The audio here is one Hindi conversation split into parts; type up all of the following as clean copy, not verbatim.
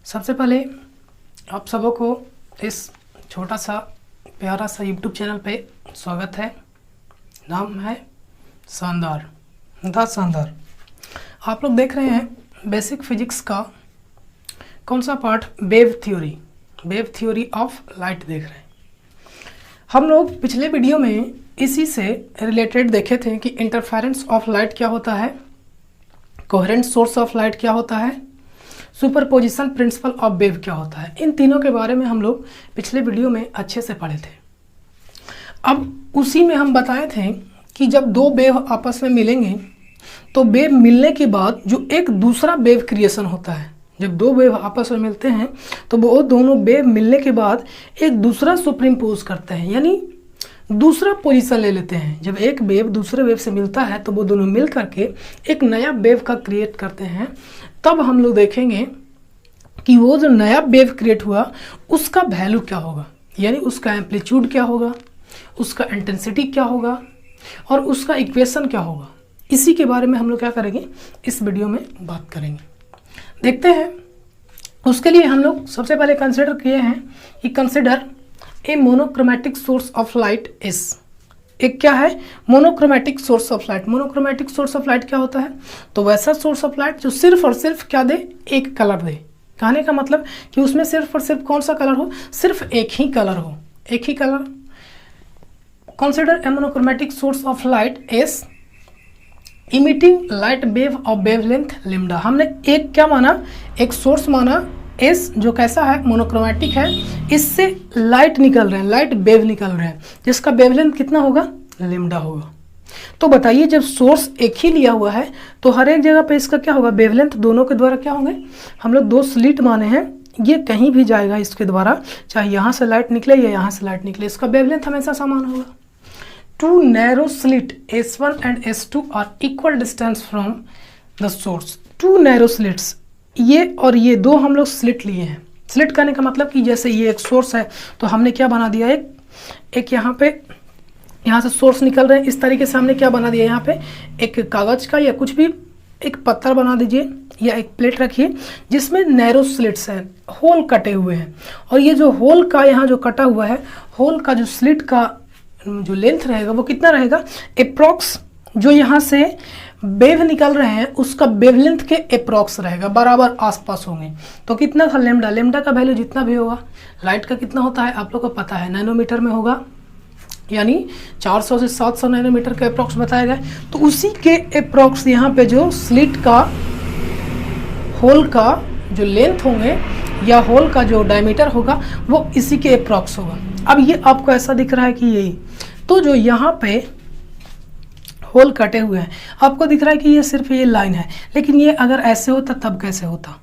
सबसे पहले आप सबों को इस छोटा सा प्यारा सा YouTube चैनल पे स्वागत है। नाम है शानदार द शानदार। आप लोग देख रहे हैं बेसिक फिजिक्स का कौन सा part, wave theory of light देख रहे हैं। हम लोग पिछले वीडियो में इसी से रिलेटेड देखे थे कि इंटरफेरेंस ऑफ लाइट क्या होता है, कोहेरेंट सोर्स ऑफ लाइट क्या होता है, सुपरपोजिशन प्रिंसिपल ऑफ वेव क्या होता है। इन तीनों के बारे में हम लोग पिछले वीडियो में अच्छे से पढ़े थे। अब उसी में हम बताए थे कि जब दो वेव आपस में मिलेंगे तो वेव मिलने के बाद जो एक दूसरा वेव क्रिएशन होता है, जब दो वेव आपस में मिलते हैं तो वो दोनों वेव मिलने के बाद एक दूसरा सुपरिम्पोज करते हैं, यानी दूसरा पोजीशन ले लेते हैं। जब एक वेव दूसरे वेव से मिलता है तो वो दोनों मिल करके एक नया वेव का क्रिएट करते हैं। तब हम लोग देखेंगे कि वो जो नया वेव क्रिएट हुआ उसका वैल्यू क्या होगा, यानी उसका एम्पलीट्यूड क्या होगा, उसका इंटेंसिटी क्या होगा और उसका इक्वेशन क्या होगा। इसी के बारे में हम लोग क्या करेंगे, इस वीडियो में बात करेंगे। देखते हैं। उसके लिए हम लोग सबसे पहले कंसिडर किए हैं कि consider a monochromatic source of light is. एक क्या है, monochromatic source of light. Monochromatic source of light क्या होता है, तो वैसा सोर्स ऑफ लाइट जो सिर्फ और सिर्फ क्या दे, एक कलर दे। कहने का मतलब कि उसमें सिर्फ और सिर्फ कौन सा कलर हो, सिर्फ एक ही कलर हो, एक ही colour. Consider a monochromatic source of light is emitting light wave of wavelength lambda. हमने एक क्या माना, एक सोर्स माना एस, जो कैसा है, मोनोक्रोमैटिक है। इससे लाइट निकल रहे हैं, लाइट वेव निकल रहे हैं, जिसका वेवलेंथ कितना होगा, लैम्डा होगा। तो बताइए जब सोर्स एक ही लिया हुआ है तो हर एक जगह पे इसका क्या होगा, वेवलेंथ दोनों के द्वारा क्या होंगे। हम लोग दो स्लिट माने हैं, ये कहीं भी जाएगा इसके द्वारा, चाहे यहाँ से लाइट निकले या यहाँ से लाइट निकले, इसका वेवलेंथ हमेशा समान होगा। Two narrow slit S1 and S2 are equal distance from the source. Two narrow slits, ये और ये दो हम लोग स्लिट लिए हैं। स्लिट करने का मतलब कि जैसे ये एक सोर्स है तो हमने क्या बना दिया, एक यहाँ पे, यहाँ से सोर्स निकल रहे हैं, इस तरीके से हमने क्या बना दिया, यहाँ पे एक कागज का या कुछ भी एक पत्थर बना दीजिए या एक प्लेट रखिए जिसमें नैरो स्लिट्स हैं, होल कटे हुए हैं। और ये जो होल का यहाँ जो कटा हुआ है, होल का जो स्लिट का जो लेंथ रहेगा वो कितना रहेगा, अप्रॉक्स जो यहाँ से वेव निकल रहे हैं उसका वेवलेंथ के अप्रॉक्स रहेगा, बराबर आसपास होंगे। तो कितना था लैम्डा, लैम्डा का वैल्यू जितना भी होगा, लाइट का कितना होता है आप लोग को पता है, नैनोमीटर में होगा, यानी 400 से 700 नैनोमीटर के अप्रॉक्स बताया गया। तो उसी के अप्रॉक्स यहाँ पे जो स्लिट का होल का जो लेंथ होंगे या होल का जो डायमीटर होगा वो इसी के अप्रॉक्स होगा। अब ये आपको ऐसा दिख रहा है कि यही, तो जो यहाँ पे होल कटे हुए हैं आपको दिख रहा है कि ये सिर्फ ये लाइन है, लेकिन ये अगर ऐसे होता तब कैसे होता,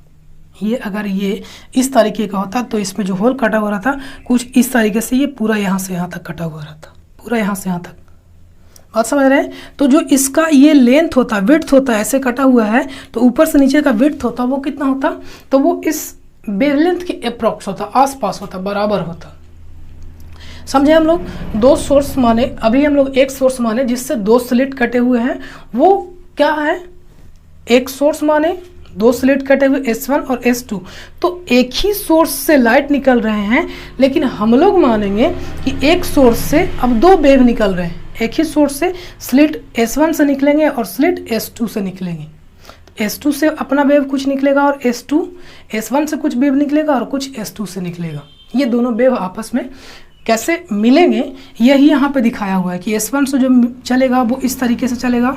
ये अगर ये इस तरीके का होता तो इसमें जो होल कटा हुआ रहता कुछ इस तरीके से, ये पूरा यहाँ से यहाँ तक कटा हुआ रहता, पूरा यहाँ से यहाँ तक। बात समझ रहे हैं। तो जो इसका ये लेंथ होता, विड्थ होता, ऐसे कटा हुआ है तो ऊपर से नीचे का विड्थ होता वो कितना होता, तो वो इस वेवलेंथ के अप्रॉक्स होता, आसपास होता, बराबर होता। समझे हम लोग। दो सोर्स माने, अभी हम लोग एक सोर्स माने जिससे दो स्लिट कटे हुए हैं, वो क्या है, एक सोर्स माने दो स्लिट कटे हुए S1 और S2, तो एक ही सोर्स से लाइट निकल रहे हैं। लेकिन हम लोग मानेंगे कि एक सोर्स से अब दो वेव निकल रहे हैं, एक ही सोर्स से स्लिट S1 से निकलेंगे और स्लिट S2 से निकलेंगे। S2 से अपना वेव कुछ निकलेगा और S1 से कुछ वेव निकलेगा और कुछ S2 से निकलेगा। ये दोनों वेव आपस में कैसे मिलेंगे यही यहाँ पे दिखाया हुआ है कि S1 से जो चलेगा वो इस तरीके से चलेगा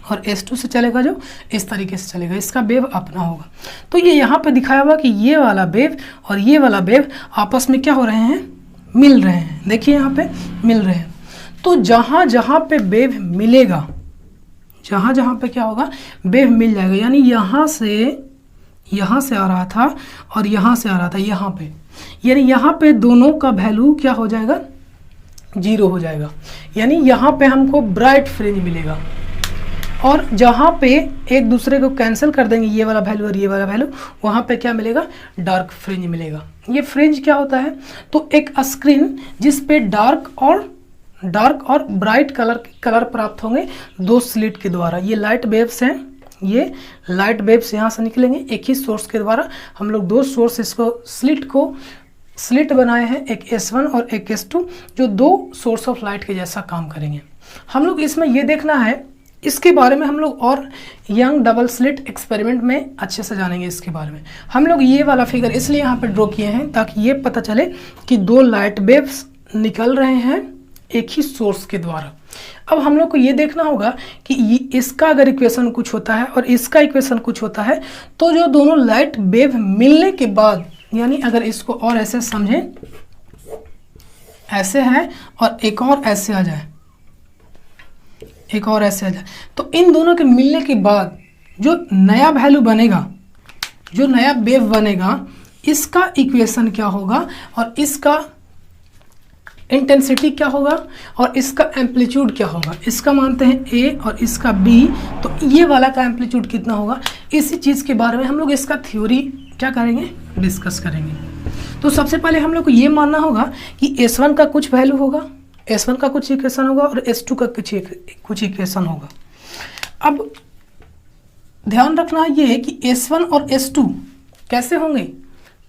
और S2 से चलेगा जो इस तरीके से चलेगा, इसका वेव अपना होगा। तो ये यहाँ पे दिखाया हुआ कि ये वाला वेव और ये वाला वेव आपस में क्या हो रहे हैं, मिल रहे हैं। देखिए यहाँ पे मिल रहे हैं। तो जहाँ जहाँ पे वेव मिलेगा, जहाँ जहाँ पे क्या होगा, वेव मिल जाएगा। यानी यहाँ से आ रहा था और यहाँ से आ रहा था यहाँ पे, यानी यहाँ पे दोनों का वैल्यू क्या हो जाएगा, 0 हो जाएगा। यानी यहाँ पे हमको ब्राइट फ्रिंज मिलेगा और जहाँ पे एक दूसरे को कैंसिल कर देंगे ये वाला वैल्यू और ये वाला वैल्यू, वहाँ पे क्या मिलेगा, डार्क फ्रिंज मिलेगा। ये फ्रिंज क्या होता है, तो एक स्क्रीन जिस पे डार्क और ब्राइट कलर प्राप्त होंगे दो स्लिट के द्वारा। ये लाइट वेव्स हैं, ये लाइट वेव्स यहाँ से निकलेंगे। एक ही सोर्स के द्वारा हम लोग दो सोर्स इसको स्लिट बनाए हैं, एक S1 और एक S2, जो दो सोर्स ऑफ लाइट के जैसा काम करेंगे। हम लोग इसमें ये देखना है, इसके बारे में हम लोग और यंग डबल स्लिट एक्सपेरिमेंट में अच्छे से जानेंगे इसके बारे में। हम लोग ये वाला फिगर इसलिए यहाँ पे ड्रॉ किए हैं ताकि ये पता चले कि दो लाइट वेव्स निकल रहे हैं एक ही सोर्स के द्वारा। अब हम लोग को ये देखना होगा कि इसका अगर इक्वेशन कुछ होता है और इसका इक्वेशन कुछ होता है, तो जो दोनों लाइट वेव मिलने के बाद, यानी अगर इसको और ऐसे समझें, ऐसे है और एक और ऐसे आ जाए, एक और ऐसे आ जाए, तो इन दोनों के मिलने के बाद जो नया वैल्यू बनेगा, जो नया वेव बनेगा, इसका इक्वेशन क्या होगा और इसका इंटेंसिटी क्या होगा और इसका एम्पलीट्यूड क्या होगा। इसका मानते हैं ए और इसका बी, तो ये वाला का एम्पलीट्यूड कितना होगा, इसी चीज़ के बारे में हम लोग इसका थ्योरी क्या करेंगे, डिस्कस करेंगे। तो सबसे पहले हम लोग को ये मानना होगा कि S1 का कुछ वैल्यू होगा, S1 का कुछ इक्वेशन होगा और S2 का कुछ इक्वेशन होगा। अब ध्यान रखना ये है कि S1 और S2 कैसे होंगे,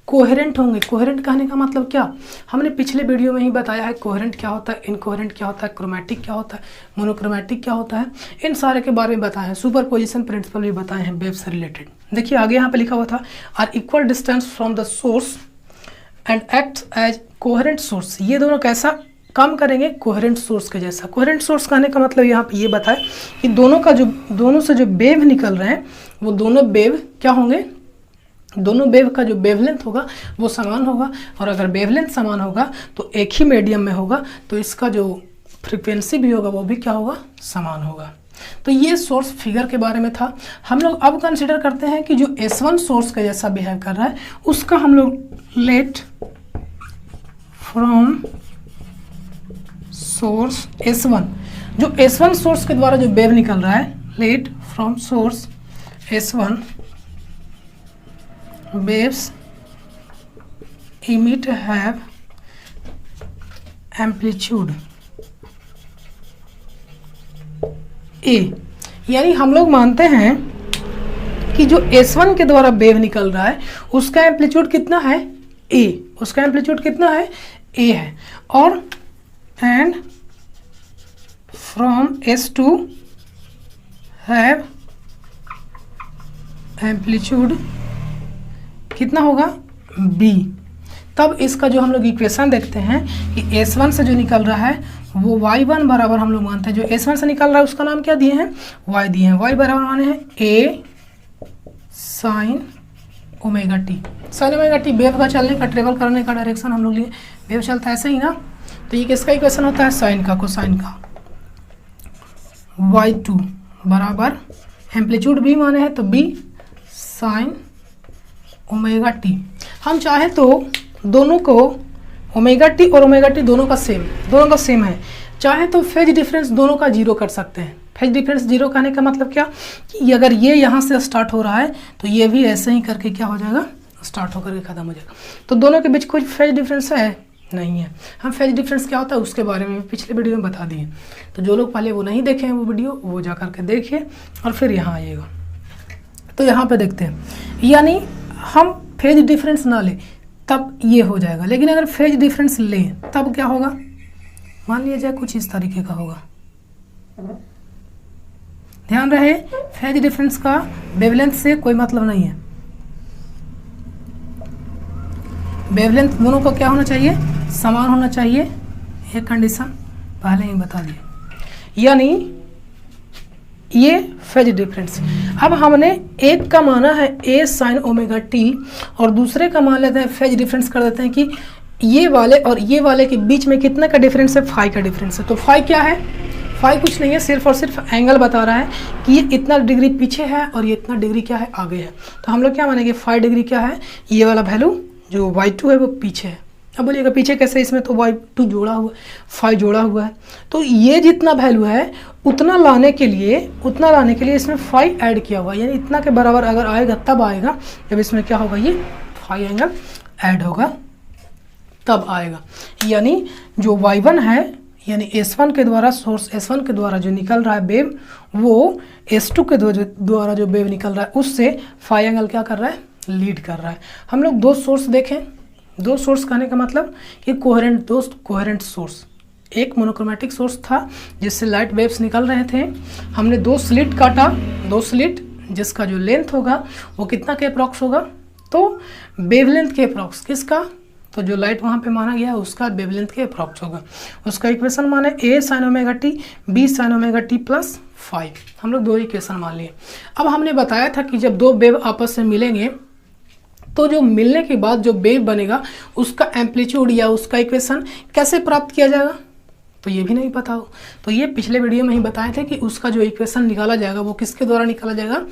कोहेरेंट होंगे। कोहेरेंट कहने का मतलब क्या, हमने पिछले वीडियो में ही बताया है कोहेरेंट क्या होता है, इनकोहेरेंट क्या होता है, क्रोमैटिक क्या होता है, मोनोक्रोमैटिक क्या होता है, इन सारे के बारे में बताए हैं। सुपरपोजिशन प्रिंसिपल भी बताए हैं वेव से रिलेटेड। देखिए आगे यहाँ पे लिखा हुआ था, are equal distance from the source and act as coherent source. ये दोनों कैसा काम करेंगे, कोहेरेंट सोर्स के जैसा। कोहेरेंट सोर्स कहने का मतलब यहाँ पे ये बताए कि दोनों से जो वेव निकल रहे हैं वो दोनों वेव क्या होंगे, दोनों वेव का जो वेवलेंथ होगा वो समान होगा, और अगर वेवलेंथ समान होगा तो एक ही मीडियम में होगा, तो इसका जो फ्रीक्वेंसी भी होगा वो भी क्या होगा, समान होगा। तो ये सोर्स फिगर के बारे में था। हम लोग अब कंसिडर करते हैं कि जो S1 सोर्स का जैसा बिहेव कर रहा है उसका हम लोग लेट फ्रॉम सोर्स S1, जो S1 सोर्स के द्वारा जो वेव निकल रहा है, light from source S1 waves emit have amplitude A। यानी हम लोग मानते हैं कि जो S1 के द्वारा वेव निकल रहा है उसका एम्पलीट्यूड कितना है, A, उसका एम्पलीट्यूड कितना है, A है। और and from S2 have amplitude कितना होगा, B। तब इसका जो हम लोग इक्वेशन देखते हैं कि S1 से जो निकल रहा है वो Y1 बराबर हम लोग मानते हैं, जो S1 से निकल रहा है उसका नाम क्या दिए हैं, Y दिए हैं। Y बराबर माने हैं A sine omega T. Sign omega T wave का चलने का, ट्रेवल करने का डायरेक्शन हम लोग लिए, वेव चलता है ऐसे ही ना, तो ये किसका इक्वेशन होता है, साइन का, कोसाइन का। Y2 बराबर एम्पलीट्यूड B माने हैं तो B साइन ओमेगा टी। हम चाहे तो दोनों को ओमेगा टी और ओमेगा टी दोनों का सेम है, चाहे तो फेज डिफरेंस दोनों का जीरो कर सकते हैं। फेज डिफरेंस जीरो कहने का मतलब क्या कि अगर ये यहाँ से स्टार्ट हो रहा है तो ये भी ऐसे ही करके क्या हो जाएगा, स्टार्ट होकर के ख़त्म हो जाएगा। तो दोनों के बीच कोई फेज डिफरेंस है नहीं है। हम फेज डिफरेंस क्या होता है उसके बारे में पिछले वीडियो में बता दिए, तो जो लोग पहले वो नहीं देखे हैं वो वीडियो, वो जा करके देखिए और फिर यहाँ आइएगा। तो यहाँ पे देखते हैं, यानी हम फेज डिफरेंस ना लें तब ये हो जाएगा, लेकिन अगर फेज डिफरेंस लें तब क्या होगा, मान लिया जाए कुछ इस तरीके का होगा। ध्यान रहे फेज डिफरेंस का वेवलेंथ से कोई मतलब नहीं है। वेवलेंथ दोनों को क्या होना चाहिए, समान होना चाहिए। ये कंडीशन पहले ही बता दिए, यानी ये फेज डिफरेंस। अब हमने एक का माना है A साइन ओमेगा टी और दूसरे का मान लेते हैं फेज डिफरेंस कर देते हैं कि ये वाले और ये वाले के बीच में कितना का डिफरेंस है, फाई का डिफरेंस है। तो फाई क्या है, फाई कुछ नहीं है, सिर्फ और सिर्फ एंगल बता रहा है कि ये इतना डिग्री पीछे है और ये इतना डिग्री क्या है, आगे है। तो हम लोग क्या मानेंगे, 5 डिग्री क्या है, ये वाला वैल्यू जो Y2 है वो पीछे है। अब बोलिएगा पीछे कैसे, इसमें तो Y2 जोड़ा हुआ, 5 जोड़ा हुआ है, तो ये जितना वैल्यू है उतना लाने के लिए इसमें 5 ऐड किया हुआ है, यानी इतना के बराबर अगर आएगा तब आएगा जब इसमें क्या होगा, ये 5 एंगल ऐड होगा तब आएगा। यानी जो Y1 है यानी S1 के द्वारा, सोर्स S1 के द्वारा जो निकल रहा है वेव, वो S2 के द्वारा जो वेव निकल रहा है उससे फाई एंगल क्या कर रहा है, लीड कर रहा है। हम लोग दो सोर्स देखें, दो सोर्स कहने का मतलब कि कोहेरेंट सोर्स। एक मोनोक्रोमेटिक सोर्स था जिससे लाइट वेव्स निकल रहे थे, हमने दो स्लिट काटा, दो स्लिट जिसका जो लेंथ होगा वो कितना के अप्रॉक्स होगा, तो वेवलेंथ के अप्रॉक्स, किसका, तो जो लाइट वहाँ पे माना गया है उसका वेवलेंथ के अप्रॉक्स होगा। उसका इक्वेशन माने A sin omega T B sin omega T plus 5, हम लोग दो इक्वेशन मान लिए। अब हमने बताया था कि जब दो वेव आपस में मिलेंगे तो जो मिलने के बाद जो वेव बनेगा उसका एम्पलीट्यूड या उसका इक्वेशन कैसे प्राप्त किया जाएगा, तो ये भी नहीं पता हो। तो ये पिछले वीडियो में ही बताए थे कि उसका जो इक्वेशन निकाला जाएगा वो किसके द्वारा निकाला जाएगा,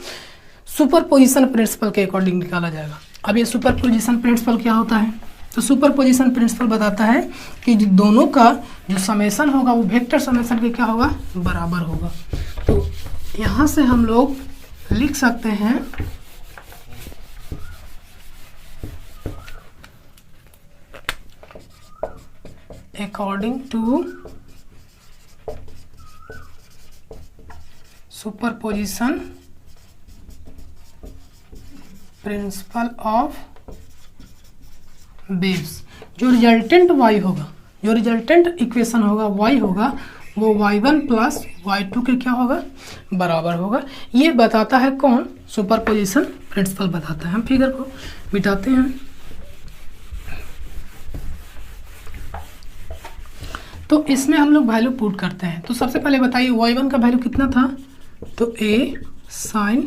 सुपरपोजिशन प्रिंसिपल के अकॉर्डिंग निकाला जाएगा। अब ये सुपरपोजिशन प्रिंसिपल क्या होता है, तो सुपरपोजिशन प्रिंसिपल बताता है कि दोनों का जो समेशन होगा वो वेक्टर समेशन के क्या होगा, बराबर होगा। तो यहाँ से हम लोग लिख सकते हैं according to superposition principle of waves, जो रिजल्टेंट y होगा, जो रिजल्टेंट इक्वेशन होगा y होगा, वो y1 प्लस y2 के क्या होगा, बराबर होगा। ये बताता है कौन, सुपरपोजिशन प्रिंसिपल बताता है। हम फिगर को मिटाते हैं। तो इसमें हम लोग वैल्यू पुट करते हैं। तो सबसे पहले बताइए y1 का वैल्यू कितना था, तो A sin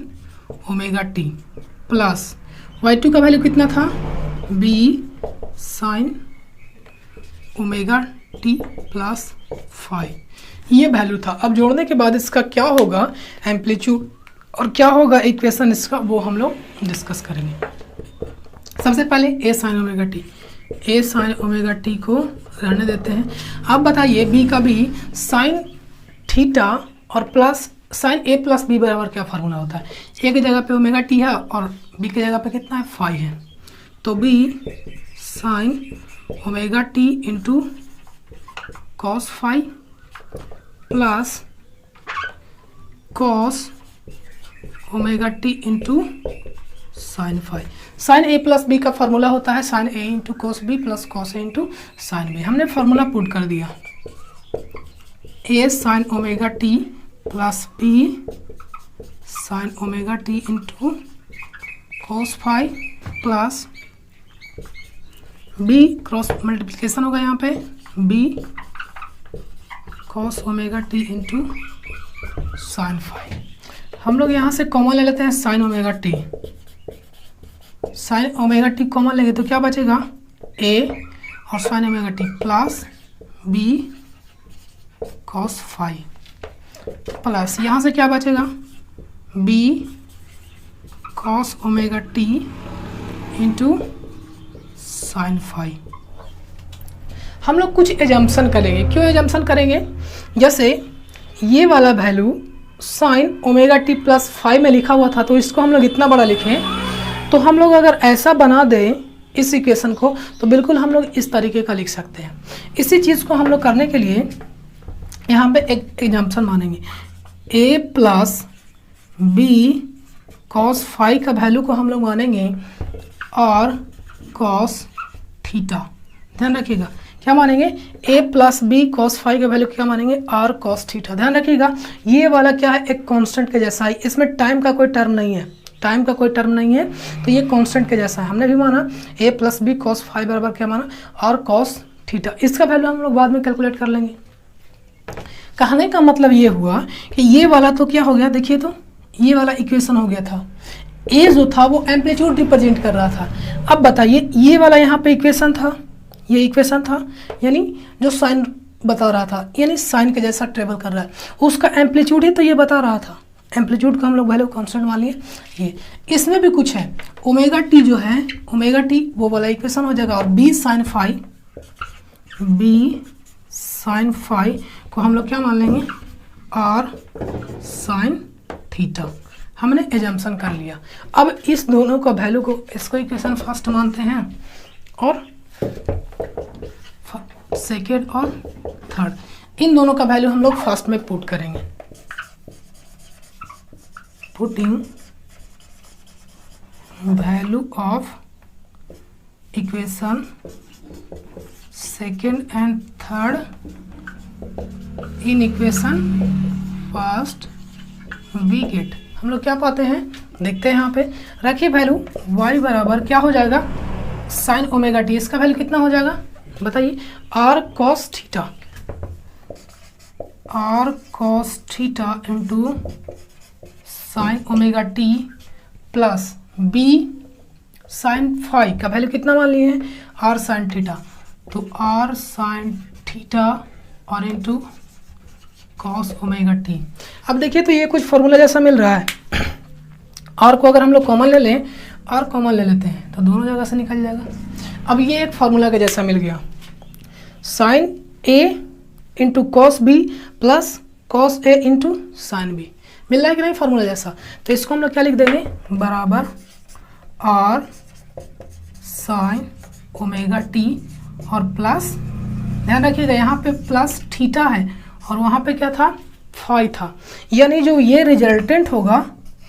omega T plus y2 का वैल्यू कितना था, B sin omega T plus 5, ये वैल्यू था। अब जोड़ने के बाद इसका क्या होगा एम्पलीट्यूड और क्या होगा इक्वेशन इसका, वो हम लोग डिस्कस करेंगे। सबसे पहले A sin omega T, A sin omega T को रहने देते हैं। अब बताइए B का भी साइन थीटा और plus sign A plus B बराबर क्या फार्मूला होता है, A की जगह पे ओमेगा टी है और B की जगह पे कितना है, 5 है, तो B sine omega T into cos 5 plus cos omega T into sine 5। Sine A plus B का फार्मूला होता है sine A into cos B plus cos A into sine B। हमने फार्मूला पुट कर दिया, A sine omega T plus B sine omega T into cos 5 plus B cross multiplication होगा यहाँ पे B cos omega T into sine 5। हम लोग यहाँ से कॉमन ले लेते हैं sign omega T, sign omega T common लेंगे तो क्या बचेगा, A और sign omega T plus B cos 5 plus यहाँ से क्या बचेगा, B cos omega T into sine 5। हम लोग कुछ एजम्पशन करेंगे। क्यों एजम्पशन करेंगे, जैसे ये वाला value sign omega T plus 5 में लिखा हुआ था तो इसको हम लोग इतना बड़ा लिखें, तो हम लोग अगर ऐसा बना दें इस इक्वेशन को तो बिल्कुल हम लोग इस तरीके का लिख सकते हैं। इसी चीज़ को हम लोग करने के लिए यहाँ पे एक एग्जाम्पल मानेंगे, A प्लस बी कॉस 5 का वैल्यू को हम लोग मानेंगे और कॉस थीटा, ध्यान रखिएगा क्या मानेंगे, A प्लस बी कॉस 5 का वैल्यू क्या मानेंगे और कॉस थीटा। ध्यान रखिएगा ये वाला क्या है, एक कांस्टेंट के जैसा है, इसमें टाइम का कोई टर्म नहीं है, टाइम का कोई टर्म नहीं है, तो ये कांस्टेंट के जैसा है। हमने भी माना A प्लस बी कॉस 5 बराबर क्या माना और कॉस थीटा, इसका वैल्यू हम लोग बाद में कैलकुलेट कर लेंगे। कहने का मतलब ये हुआ कि ये वाला तो क्या हो गया, देखिए तो ये वाला इक्वेशन हो गया था, A जो था वो एम्पलीट्यूड रिप्रेजेंट कर रहा था। अब बताइए ये वाला यहाँ पे इक्वेशन था, ये इक्वेशन था यानी जो साइन बता रहा था, यानी साइन के जैसा ट्रेवल कर रहा है, उसका एम्पलीट्यूड ही तो ये बता रहा था। एम्पलीट्यूड का हम लोग वैल्यू कांस्टेंट मान लिए। ये इसमें भी कुछ है, ओमेगा टी जो है, ओमेगा टी वो वाला इक्वेशन हो जाएगा और बी साइन 5 को हम लोग क्या मान लेंगे और साइन थीटा। हमने एजम्पशन कर लिया। अब इस दोनों का वैल्यू को, इसको इक्वेशन फर्स्ट मानते हैं और सेकेंड और थर्ड, इन दोनों का वैल्यू हम लोग फर्स्ट में पुट करेंगे। Putting value of equation second and third in equation first we get, हम लोग क्या पाते हैं देखते हैं। यहाँ पे रखिए वैल्यू y बराबर क्या हो जाएगा साइन ओमेगा टी। इसका वैल्यू कितना हो जाएगा बताइए, r cos theta into sine omega T plus b sine phi का वैल्यू कितना मान लिए हैं r साइन थीटा, तो r साइन थीटा और इंटू कॉस ओमेगा टी। अब देखिए तो ये कुछ फॉर्मूला जैसा मिल रहा है। r को अगर हम लोग कॉमन ले लें, r कॉमन ले लेते हैं तो दोनों जगह से निकल जाएगा। अब ये एक फार्मूला के जैसा मिल गया, sine a into cos b plus cos a into sine b, मिल रहा है कि नहीं फार्मूला जैसा। तो इसको हम लोग क्या लिख देंगे बराबर r साइन ओमेगा टी और प्लस, ध्यान रखिएगा यहाँ पे प्लस थीटा है और वहाँ पे क्या था फाई था, यानी जो ये रिजल्टेंट होगा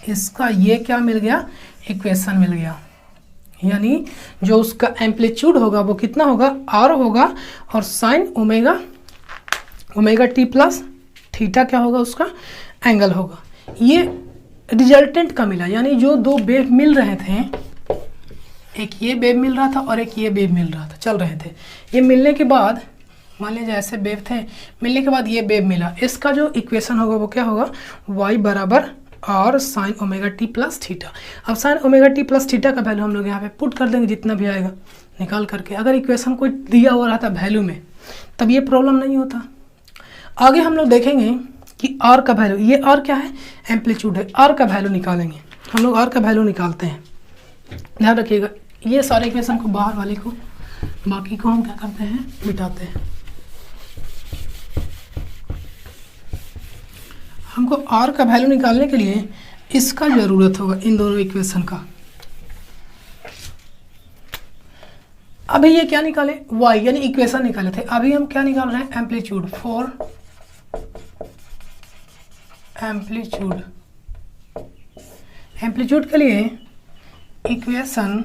इसका ये क्या मिल गया इक्वेशन मिल गया, यानी जो उसका एम्पलीट्यूड होगा वो कितना होगा r होगा और sign omega T plus theta क्या होगा उसका एंगल होगा। ये रिजल्टेंट का मिला, यानी जो दो वेव मिल रहे थे, एक ये वेव मिल रहा था और एक ये वेव मिल रहा था, चल रहे थे। ये मिलने के बाद मान लीजिए ऐसे वेव थे, मिलने के बाद ये वेव मिला, इसका जो इक्वेशन होगा वो क्या होगा y बराबर r sine omega T plus theta. अब sine omega T plus theta का वैल्यू हम लोग यहाँ पे पुट कर देंगे जितना भी आएगा निकाल करके। अगर इक्वेशन कोई दिया हुआ रहता वैल्यू में तब ये प्रॉब्लम नहीं होता। आगे हम लोग देखेंगे कि r का वैल्यू, ये r क्या है एम्पलीट्यूड है, r का वैल्यू निकालेंगे हम लोग। r का वैल्यू निकालते हैं, ध्यान रखिएगा ये सारे इक्वेशन को बाहर वाले को, बाकी को हम क्या करते हैं मिटाते हैं। हमको r का वैल्यू निकालने के लिए इसका ज़रूरत होगा, इन दोनों इक्वेशन का। अभी ये क्या निकाले y यानी इक्वेशन निकाले थे, अभी हम क्या निकाल रहे हैं एम्पलीट्यूड। फॉर एम्पलीट्यूड के लिए equation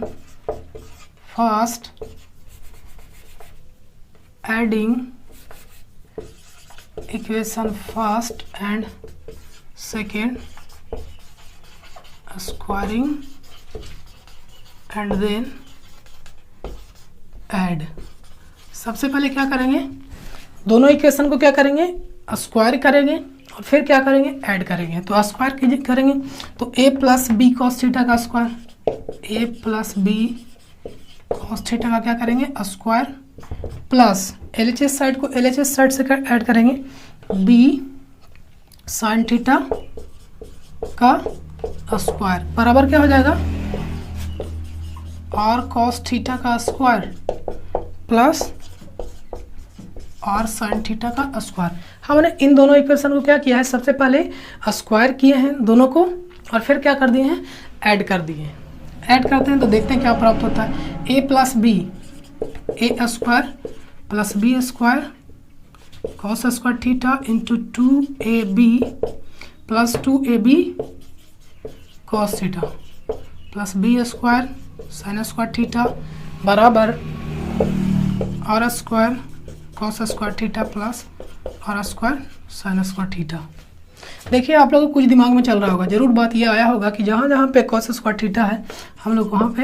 first adding equation first and second squaring and then add. सबसे पहले क्या करेंगे दोनों इक्वेशन को क्या करेंगे स्क्वायर करेंगे और फिर क्या करेंगे ऐड करेंगे। तो स्क्वायर करेंगे तो a plus b cos theta का square, a plus b cos theta का क्या करेंगे स्क्वायर प्लस LHS साइड को LHS साइड से ऐड करेंगे b साइन थीटा का स्क्वायर बराबर क्या हो जाएगा r कॉस थीटा का square plus r sine theta का स्क्वायर। हमने इन दोनों इक्वेशन को क्या किया है सबसे पहले स्क्वायर किए हैं दोनों को और फिर क्या कर दिए हैं ऐड कर दिए हैं। ऐड करते हैं तो देखते हैं क्या प्राप्त होता है, a plus b a square plus b square cos square theta into 2ab plus 2ab cos theta plus b square sine square theta बराबर r square cos square theta plus r square sine square theta. देखिए आप लोगों को कुछ दिमाग में चल रहा होगा, जरूर बात ये आया होगा कि जहाँ जहाँ पे कॉस स्क्वायर थीटा है हम लोग वहाँ पे,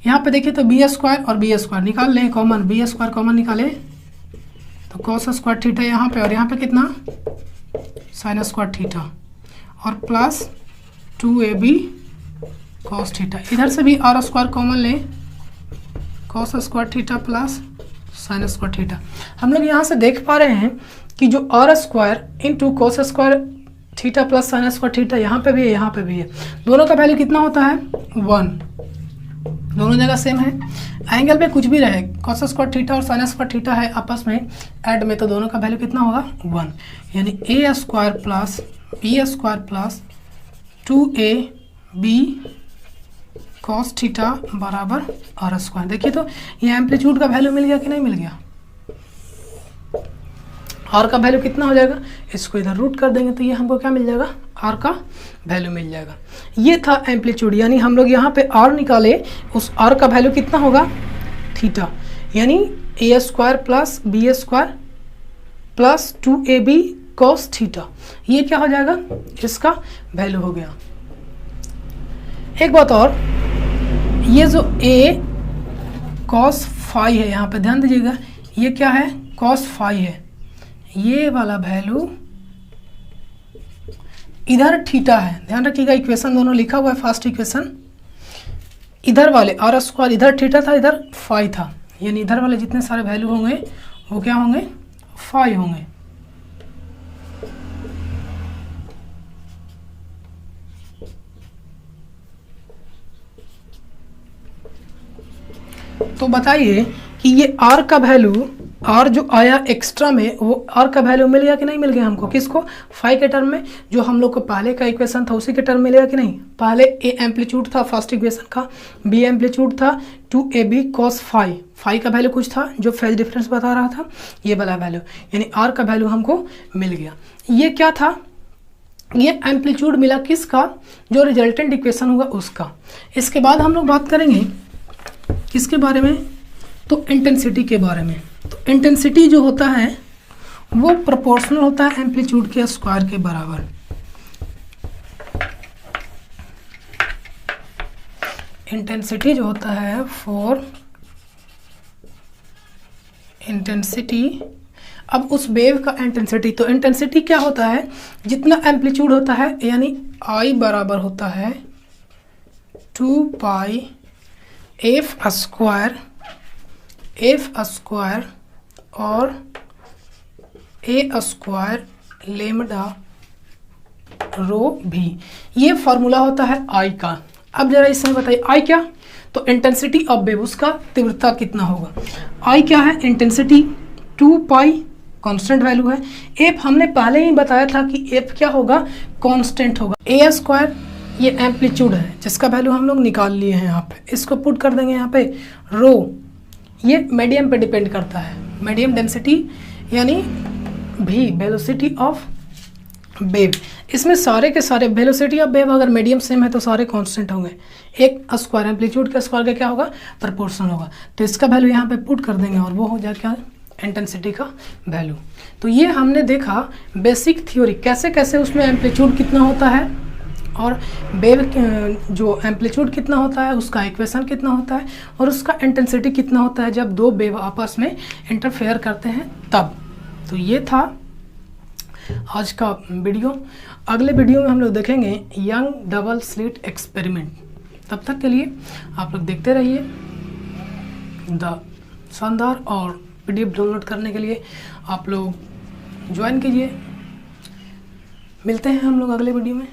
यहाँ पे देखिए तो बी स्क्वायर और बी स्क्वायर निकाल लें कॉमन, बी स्क्वायर कॉमन निकाले तो कॉस स्क्वायर थीटा यहाँ पे और यहाँ पे कितना साइन स्क्वायर थीटा और प्लस 2ab कॉस थीटा। इधर से भी आर स्क्वायर कॉमन लें cos square theta plus sine square theta. हम लोग यहाँ से देख पा रहे हैं कि जो R square into cos square theta plus sine square theta यहाँ पे भी है यहाँ पे भी है, दोनों का वैल्यू कितना होता है 1, दोनों जगह सेम है। एंगल पे कुछ भी रहे कॉस स्क्वायर थीटा और साइन स्क्वायर थीटा है आपस में ऐड में, तो दोनों का वैल्यू कितना होगा 1, यानी a square plus b square plus 2ab cos theta बराबर आर स्क्वायर। देखिए तो ये एम्पलीट्यूड का वैल्यू मिल गया कि नहीं मिल गया। आर का वैल्यू कितना हो जाएगा, इसको इधर रूट कर देंगे तो ये हमको क्या मिल जाएगा, आर का वैल्यू मिल जाएगा। ये था एम्पलीट्यूड, यानी हम लोग यहाँ पे आर निकाले, उस आर का वैल्यू कितना होगा, थीटा, यानी a square plus b square plus 2ab cos theta, ये क्या हो जाएगा, इसका वैल्यू हो गया। एक बात और, ये जो a cos फाई है, यहाँ पे ध्यान दीजिएगा, ये क्या है, cos फाई है, ये वाला वैल्यू इधर थीटा है, ध्यान रखिएगा, इक्वेशन दोनों लिखा हुआ है, फर्स्ट इक्वेशन, इधर वाले आर स्क्वायर इधर थीटा था, इधर फाई था, यानी इधर वाले जितने सारे वैल्यू होंगे वो क्या होंगे, फाई होंगे। तो बताइए कि ये r का वैल्यू, r जो आया एक्स्ट्रा में, वो r का वैल्यू मिल गया कि नहीं मिल गया हमको, किसको, फाई के टर्म में, जो हम लोग को पहले का इक्वेशन था उसी के टर्म मिलेगा कि नहीं। पहले a एम्पलीट्यूड था फर्स्ट इक्वेशन का, b एम्पलीट्यूड था 2ab cos फाई, फाई का वैल्यू कुछ था जो फेज डिफरेंस बता रहा था, ये वाला वैल्यू, यानी r का वैल्यू हमको मिल गया। ये क्या था, ये एम्पलीट्यूड मिला किसका, जो रिजल्टेंट इक्वेशन होगा उसका। इसके बाद हम लोग बात करेंगे किसके बारे में, तो इंटेंसिटी के बारे में। तो इंटेंसिटी जो होता है वो प्रोपोर्शनल होता है एम्पलीट्यूड के स्क्वायर के बराबर। इंटेंसिटी जो होता है फॉर इंटेंसिटी, अब उस वेव का इंटेंसिटी, तो इंटेंसिटी क्या होता है, जितना एम्पलीट्यूड होता है, यानी आई बराबर होता है 2 पाई एफ स्क्वायर और ए स्क्वायर लेमडा रो भी, ये फॉर्मूला होता है आई का। अब जरा इसमें बताइए आई क्या, तो इंटेंसिटी ऑफ वेव, उसका तीव्रता कितना होगा। आई क्या है, इंटेंसिटी 2 पाई कांस्टेंट वैल्यू है, एफ हमने पहले ही बताया था कि एफ क्या होगा, कांस्टेंट होगा, ए स्क्वायर ये एम्पलीट्यूड है जिसका वैल्यू हम लोग निकाल लिए हैं, यहाँ पे इसको पुट कर देंगे, यहाँ पे रो ये मीडियम पे डिपेंड करता है, मीडियम डेंसिटी यानी भी वेलोसिटी ऑफ वेव, इसमें सारे के सारे वेलोसिटी ऑफ वेव अगर मीडियम सेम है तो सारे कांस्टेंट होंगे, एक स्क्वायर एम्पलीट्यूड का स्क्वायर का क्या होगा, प्रोपोर्शनल होगा, तो इसका वैल्यू यहाँ पे पुट कर देंगे और वो हो जाए क्या, इंटेंसिटी का वैल्यू। तो ये हमने देखा बेसिक थ्योरी, कैसे कैसे उसमें एम्पलीट्यूड कितना होता है और वेव जो एम्पलीट्यूड कितना होता है, उसका इक्वेशन कितना होता है और उसका इंटेंसिटी कितना होता है जब दो वेव आपस में इंटरफेयर करते हैं तब। तो ये था आज का वीडियो। अगले वीडियो में हम लोग देखेंगे यंग डबल स्लिट एक्सपेरिमेंट। तब तक के लिए आप लोग देखते रहिए द शानदार, और पीडीएफ डाउनलोड करने के लिए आप लोग ज्वाइन कीजिए। मिलते हैं हम लोग अगले वीडियो में,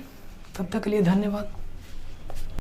तब तक के लिए धन्यवाद।